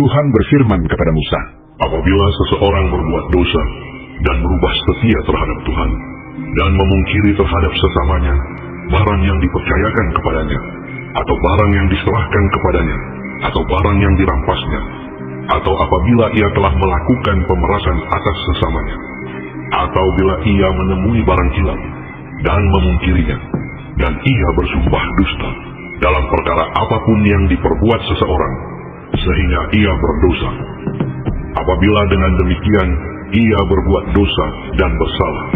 Tuhan berfirman kepada Musa, apabila seseorang berbuat dosa dan berubah setia terhadap Tuhan, dan memungkiri terhadap sesamanya barang yang dipercayakan kepadanya, atau barang yang diserahkan kepadanya, atau barang yang dirampasnya, atau apabila ia telah melakukan pemerasan atas sesamanya, atau bila ia menemui barang hilang dan memungkirinya, dan ia bersumpah dusta dalam perkara apapun yang diperbuat seseorang, sehingga ia berdosa. Apabila dengan demikian ia berbuat dosa dan bersalah,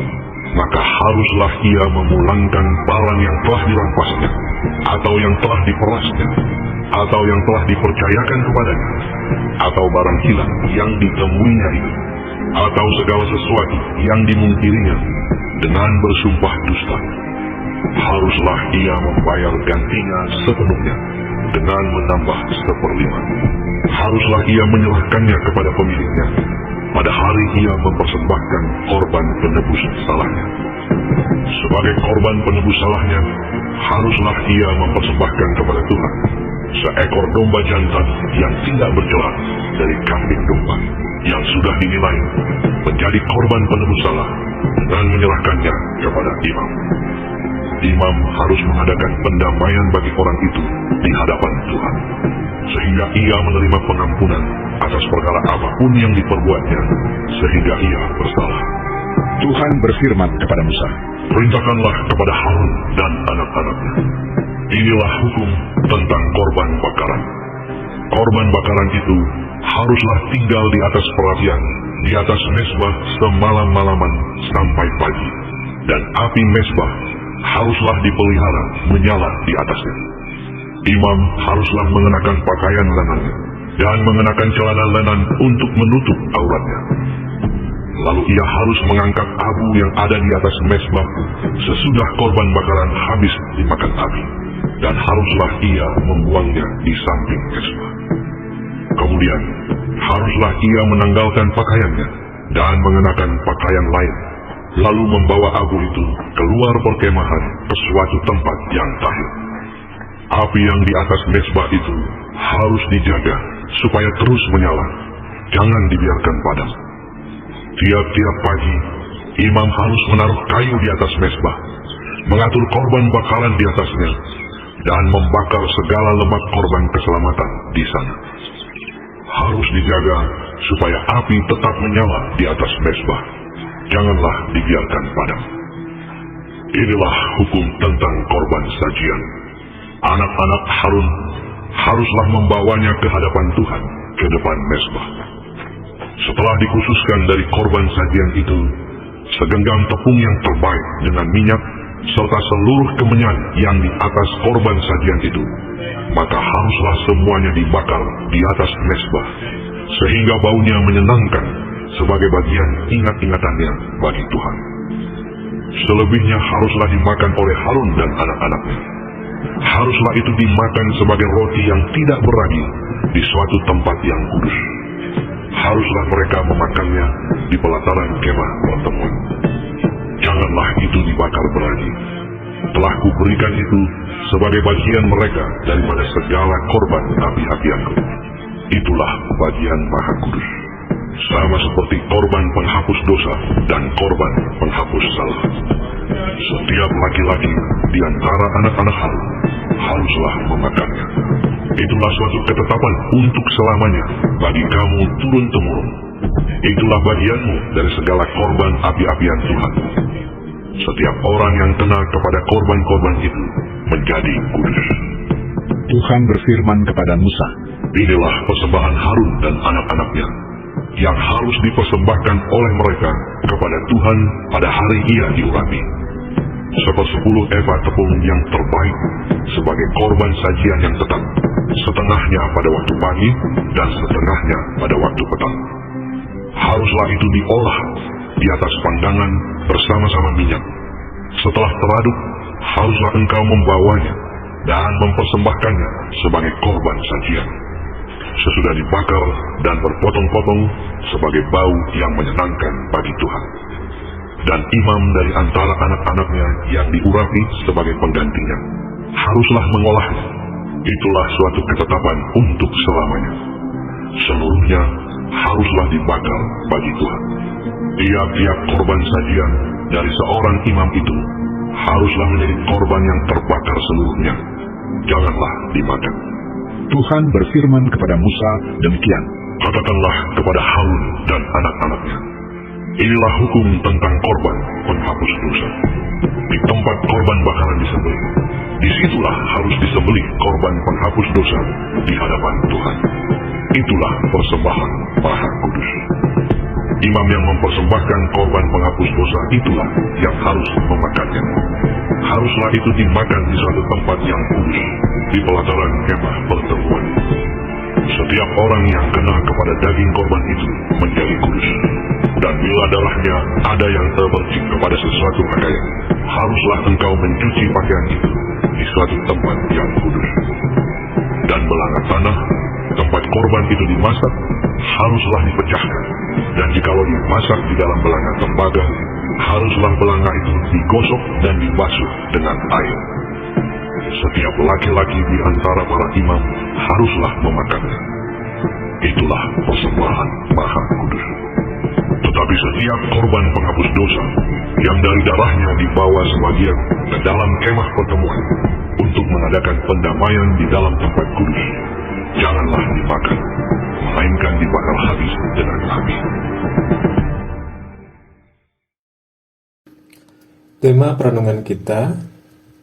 maka haruslah ia memulangkan barang yang telah dirampasnya, atau yang telah diperasnya, atau yang telah dipercayakan kepadanya, atau barang hilang yang ditemuinya itu, atau segala sesuatu yang dimungkirinya dengan bersumpah dusta. Haruslah ia membayar gantinya sepenuhnya dengan menambah 1/5. Haruslah ia menyerahkannya kepada pemiliknya pada hari ia mempersembahkan korban penebus salahnya. Sebagai korban penebus salahnya, haruslah ia mempersembahkan kepada Tuhan seekor domba jantan yang tidak bercela dari kambing domba yang sudah dinilai menjadi korban penebus salah, dan menyerahkannya kepada imam. Imam harus mengadakan pendamaian bagi orang itu di hadapan Tuhan, sehingga ia menerima pengampunan atas perkara apapun yang diperbuatnya, sehingga ia bersalah. Tuhan berfirman kepada Musa, perintahkanlah kepada Harun dan anak-anaknya, inilah hukum tentang korban bakaran. Korban bakaran itu haruslah tinggal di atas perapian, di atas mezbah semalam-malaman sampai pagi, dan api mezbah haruslah dipelihara menyala di atasnya. Imam haruslah mengenakan pakaian lenannya dan mengenakan celana lenan untuk menutup auratnya. Lalu ia harus mengangkat abu yang ada di atas mezbah sesudah korban bakaran habis dimakan api, dan haruslah ia membuangnya di samping mezbah. Kemudian haruslah ia menanggalkan pakaiannya dan mengenakan pakaian lain, lalu membawa abu itu keluar perkemahan ke suatu tempat yang tahir. Api yang di atas mezbah itu harus dijaga supaya terus menyala, jangan dibiarkan padam. Tiap-tiap pagi, imam harus menaruh kayu di atas mezbah, mengatur korban bakaran di atasnya, dan membakar segala lemak korban keselamatan di sana. Harus dijaga supaya api tetap menyala di atas mezbah, janganlah dibiarkan padam. Inilah hukum tentang korban sajian. Anak-anak Harun haruslah membawanya ke hadapan Tuhan ke depan mezbah. Setelah dikhususkan dari korban sajian itu segenggam tepung yang terbaik dengan minyak, serta seluruh kemenyan yang di atas korban sajian itu, maka haruslah semuanya dibakar di atas mezbah, sehingga baunya menyenangkan sebagai bagian ingat-ingatannya bagi Tuhan. Selebihnya haruslah dimakan oleh Harun dan anak-anaknya. Haruslah itu dimakan sebagai roti yang tidak beragi di suatu tempat yang kudus. Haruslah mereka memakannya di pelataran kemah pertemuan. Janganlah itu dibakar beragi. Telah kuberikan itu sebagai bagian mereka daripada segala korban api-apianku. Itulah bagian maha kudus, sama seperti korban penghapus dosa dan korban penghapus salah. Setiap laki-laki di antara anak-anak Harun haruslah memakannya. Itulah suatu ketetapan untuk selamanya bagi kamu turun-temurun. Itulah bagianmu dari segala korban api-apian Tuhan. Setiap orang yang kena kepada korban-korban itu menjadi kudus. Tuhan berfirman kepada Musa, inilah persembahan Harun dan anak-anaknya yang harus dipersembahkan oleh mereka kepada Tuhan pada hari ia diurapi. 10 eva tepung yang terbaik sebagai korban sajian yang tetap, setengahnya pada waktu pagi dan setengahnya pada waktu petang. Haruslah itu diolah di atas pandangan bersama-sama minyak. Setelah teraduk, haruslah engkau membawanya dan mempersembahkannya sebagai korban sajian, sesudah dibakar dan berpotong-potong sebagai bau yang menyenangkan bagi Tuhan. Dan imam dari antara anak-anaknya yang diurapi sebagai penggantinya haruslah mengolahnya. Itulah suatu ketetapan untuk selamanya. seluruhnya haruslah dibakar bagi Tuhan. Tiap-tiap korban sajian dari seorang imam itu haruslah menjadi korban yang terbakar seluruhnya. Janganlah dimakan. Tuhan berfirman kepada Musa demikian. Katakanlah kepada Harun dan anak-anaknya, inilah hukum tentang korban penghapus dosa. Di tempat korban bakaran disembelih, disitulah harus disembelih korban penghapus dosa di hadapan Tuhan. Itulah persembahan maha kudus. Imam yang mempersembahkan korban penghapus dosa itulah yang harus memakannya. Haruslah itu dimakan di suatu tempat yang kudus, di pelataran kemah pertemuan. Setiap orang yang kena kepada daging korban itu menjadi kudus. Dan bila darahnya ada yang terpercik kepada sesuatu pakaian, haruslah engkau mencuci pakaian itu di suatu tempat yang kudus. Dan belanga tanah, tempat korban itu dimasak, haruslah dipecahkan. Dan jikalau dimasak di dalam belanga tembaga, haruslah belanga itu digosok dan dibasuh dengan air. Setiap laki-laki di antara para imam haruslah memakannya. Itulah persembahan maha kudus. Tetapi setiap korban penghapus dosa yang dari darahnya dibawa sebagian ke dalam kemah pertemuan untuk mengadakan pendamaian di dalam tempat kudus, janganlah dimakan, melainkan dibakar habis dengan api. Tema perenungan kita,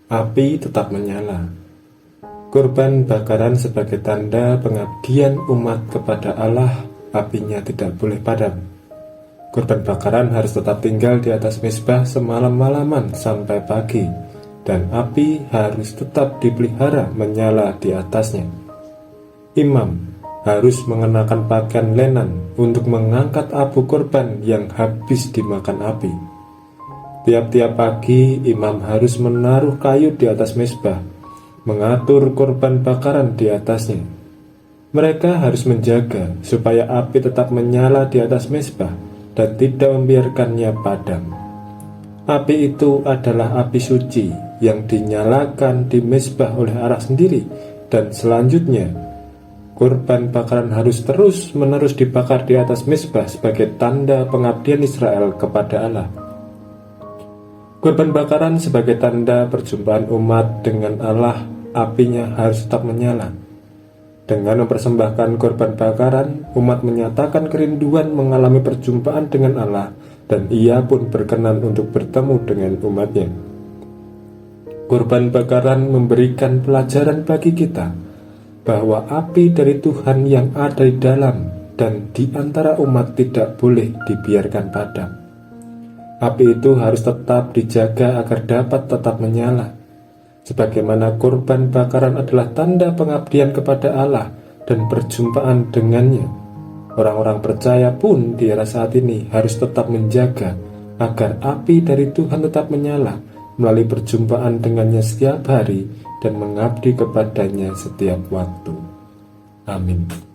api tetap menyala. Korban bakaran sebagai tanda pengabdian umat kepada Allah, apinya tidak boleh padam. Korban bakaran harus tetap tinggal di atas mezbah semalam-malaman sampai pagi, dan api harus tetap dipelihara menyala di atasnya. Imam harus mengenakan pakaian lenan untuk mengangkat abu korban yang habis dimakan api. Tiap-tiap pagi, imam harus menaruh kayu di atas mezbah, mengatur korban bakaran di atasnya. Mereka harus menjaga supaya api tetap menyala di atas mezbah dan tidak membiarkannya padam. Api itu adalah api suci yang dinyalakan di mezbah oleh Allah sendiri, dan selanjutnya korban bakaran harus terus-menerus dibakar di atas mezbah sebagai tanda pengabdian Israel kepada Allah. Korban bakaran sebagai tanda perjumpaan umat dengan Allah, apinya harus tetap menyala. Dengan mempersembahkan korban bakaran, umat menyatakan kerinduan mengalami perjumpaan dengan Allah, dan ia pun berkenan untuk bertemu dengan umatnya. Korban bakaran memberikan pelajaran bagi kita bahwa api dari Tuhan yang ada di dalam dan di antara umat tidak boleh dibiarkan padam. Api itu harus tetap dijaga agar dapat tetap menyala. Sebagaimana korban bakaran adalah tanda pengabdian kepada Allah dan perjumpaan dengannya, orang-orang percaya pun di era saat ini harus tetap menjaga agar api dari Tuhan tetap menyala melalui perjumpaan dengannya setiap hari dan mengabdi kepadanya setiap waktu. Amin.